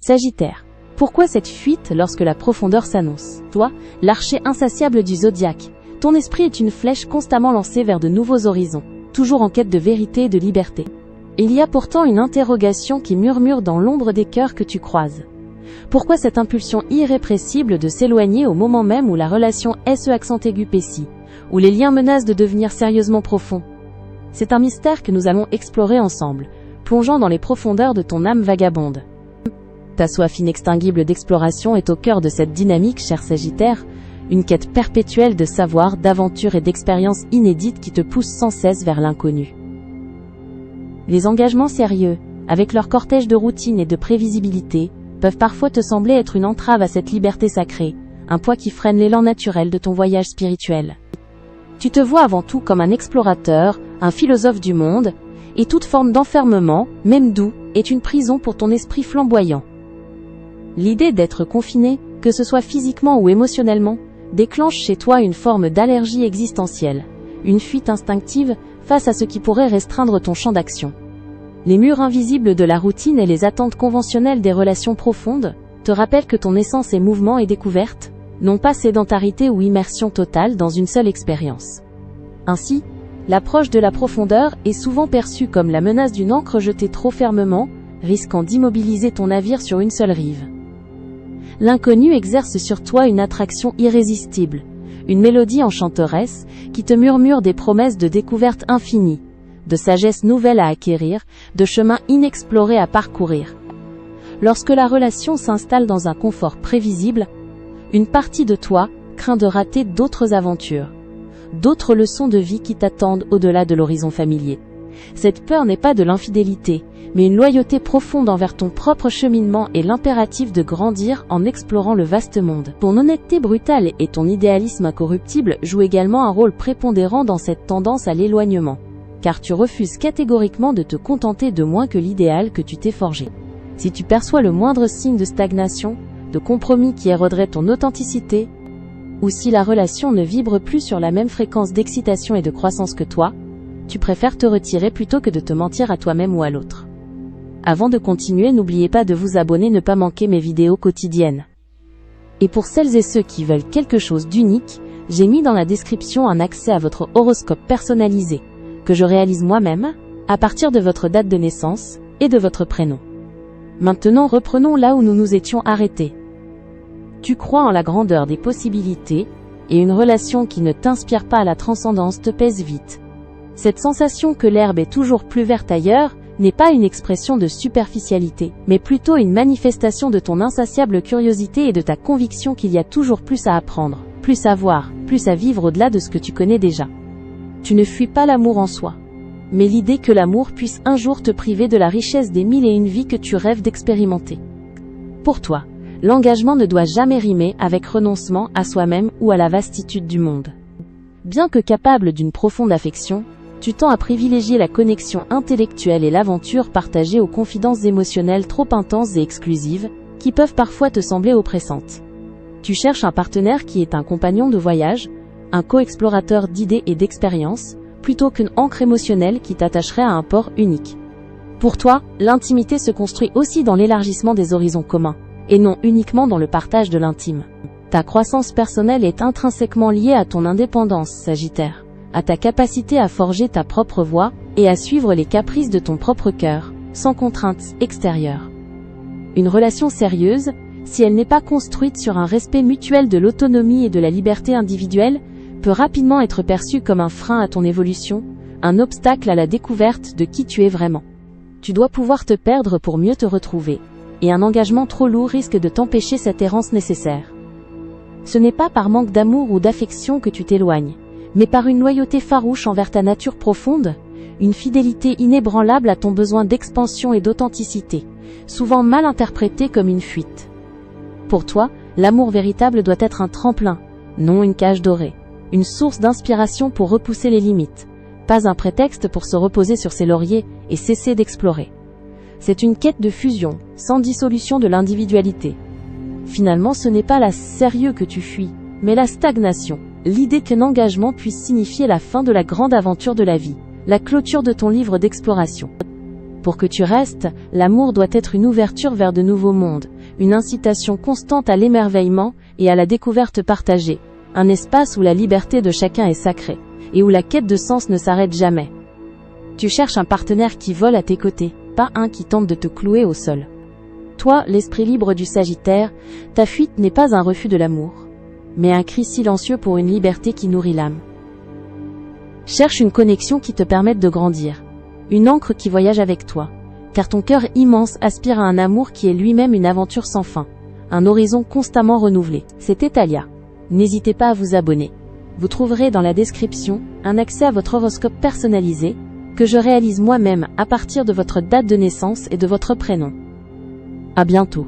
Sagittaire. Pourquoi cette fuite lorsque la profondeur s'annonce? Toi, l'archer insatiable du zodiaque. Ton esprit est une flèche constamment lancée vers de nouveaux horizons, toujours en quête de vérité et de liberté. Il y a pourtant une interrogation qui murmure dans l'ombre des cœurs que tu croises. Pourquoi cette impulsion irrépressible de s'éloigner au moment même où la relation SE accent aigu Pessi, où les liens menacent de devenir sérieusement profonds? C'est un mystère que nous allons explorer ensemble, plongeant dans les profondeurs de ton âme vagabonde. Ta soif inextinguible d'exploration est au cœur de cette dynamique, cher Sagittaire, une quête perpétuelle de savoir, d'aventure et d'expériences inédites qui te poussent sans cesse vers l'inconnu. Les engagements sérieux, avec leur cortège de routine et de prévisibilité, peuvent parfois te sembler être une entrave à cette liberté sacrée, un poids qui freine l'élan naturel de ton voyage spirituel. Tu te vois avant tout comme un explorateur, un philosophe du monde, et toute forme d'enfermement, même doux, est une prison pour ton esprit flamboyant. L'idée d'être confiné, que ce soit physiquement ou émotionnellement, déclenche chez toi une forme d'allergie existentielle, une fuite instinctive face à ce qui pourrait restreindre ton champ d'action. Les murs invisibles de la routine et les attentes conventionnelles des relations profondes te rappellent que ton essence est mouvement et découverte, non pas sédentarité ou immersion totale dans une seule expérience. Ainsi, l'approche de la profondeur est souvent perçue comme la menace d'une ancre jetée trop fermement, risquant d'immobiliser ton navire sur une seule rive. L'inconnu exerce sur toi une attraction irrésistible, une mélodie enchanteresse qui te murmure des promesses de découverte infinie, de sagesse nouvelle à acquérir, de chemins inexplorés à parcourir. Lorsque la relation s'installe dans un confort prévisible, une partie de toi craint de rater d'autres aventures, d'autres leçons de vie qui t'attendent au-delà de l'horizon familier. Cette peur n'est pas de l'infidélité, mais une loyauté profonde envers ton propre cheminement et l'impératif de grandir en explorant le vaste monde. Ton honnêteté brutale et ton idéalisme incorruptible jouent également un rôle prépondérant dans cette tendance à l'éloignement, car tu refuses catégoriquement de te contenter de moins que l'idéal que tu t'es forgé. Si tu perçois le moindre signe de stagnation, de compromis qui éroderait ton authenticité, ou si la relation ne vibre plus sur la même fréquence d'excitation et de croissance que toi, tu préfères te retirer plutôt que de te mentir à toi-même ou à l'autre. Avant de continuer, n'oubliez pas de vous abonner, ne pas manquer mes vidéos quotidiennes. Et pour celles et ceux qui veulent quelque chose d'unique, j'ai mis dans la description un accès à votre horoscope personnalisé, que je réalise moi-même, à partir de votre date de naissance, et de votre prénom. Maintenant reprenons là où nous nous étions arrêtés. Tu crois en la grandeur des possibilités, et une relation qui ne t'inspire pas à la transcendance te pèse vite. Cette sensation que l'herbe est toujours plus verte ailleurs, n'est pas une expression de superficialité, mais plutôt une manifestation de ton insatiable curiosité et de ta conviction qu'il y a toujours plus à apprendre, plus à voir, plus à vivre au-delà de ce que tu connais déjà. Tu ne fuis pas l'amour en soi, mais l'idée que l'amour puisse un jour te priver de la richesse des 1001 vies que tu rêves d'expérimenter. Pour toi, l'engagement ne doit jamais rimer avec renoncement à soi-même ou à la vastitude du monde. Bien que capable d'une profonde affection, tu tends à privilégier la connexion intellectuelle et l'aventure partagée aux confidences émotionnelles trop intenses et exclusives, qui peuvent parfois te sembler oppressantes. Tu cherches un partenaire qui est un compagnon de voyage, un co-explorateur d'idées et d'expériences, plutôt qu'une ancre émotionnelle qui t'attacherait à un port unique. Pour toi, l'intimité se construit aussi dans l'élargissement des horizons communs, et non uniquement dans le partage de l'intime. Ta croissance personnelle est intrinsèquement liée à ton indépendance, Sagittaire, à ta capacité à forger ta propre voie, et à suivre les caprices de ton propre cœur, sans contraintes extérieures. Une relation sérieuse, si elle n'est pas construite sur un respect mutuel de l'autonomie et de la liberté individuelle, peut rapidement être perçue comme un frein à ton évolution, un obstacle à la découverte de qui tu es vraiment. Tu dois pouvoir te perdre pour mieux te retrouver, et un engagement trop lourd risque de t'empêcher cette errance nécessaire. Ce n'est pas par manque d'amour ou d'affection que tu t'éloignes, mais par une loyauté farouche envers ta nature profonde, une fidélité inébranlable à ton besoin d'expansion et d'authenticité, souvent mal interprétée comme une fuite. Pour toi, l'amour véritable doit être un tremplin, non une cage dorée, une source d'inspiration pour repousser les limites, pas un prétexte pour se reposer sur ses lauriers et cesser d'explorer. C'est une quête de fusion, sans dissolution de l'individualité. Finalement, ce n'est pas la sérieux que tu fuis, mais la stagnation. L'idée qu'un engagement puisse signifier la fin de la grande aventure de la vie, la clôture de ton livre d'exploration. Pour que tu restes, l'amour doit être une ouverture vers de nouveaux mondes, une incitation constante à l'émerveillement et à la découverte partagée, un espace où la liberté de chacun est sacrée, et où la quête de sens ne s'arrête jamais. Tu cherches un partenaire qui vole à tes côtés, pas un qui tente de te clouer au sol. Toi, l'esprit libre du Sagittaire, ta fuite n'est pas un refus de l'amour, mais un cri silencieux pour une liberté qui nourrit l'âme. Cherche une connexion qui te permette de grandir, une encre qui voyage avec toi, car ton cœur immense aspire à un amour qui est lui-même une aventure sans fin, un horizon constamment renouvelé. C'était Talia. N'hésitez pas à vous abonner. Vous trouverez dans la description un accès à votre horoscope personnalisé, que je réalise moi-même à partir de votre date de naissance et de votre prénom. À bientôt.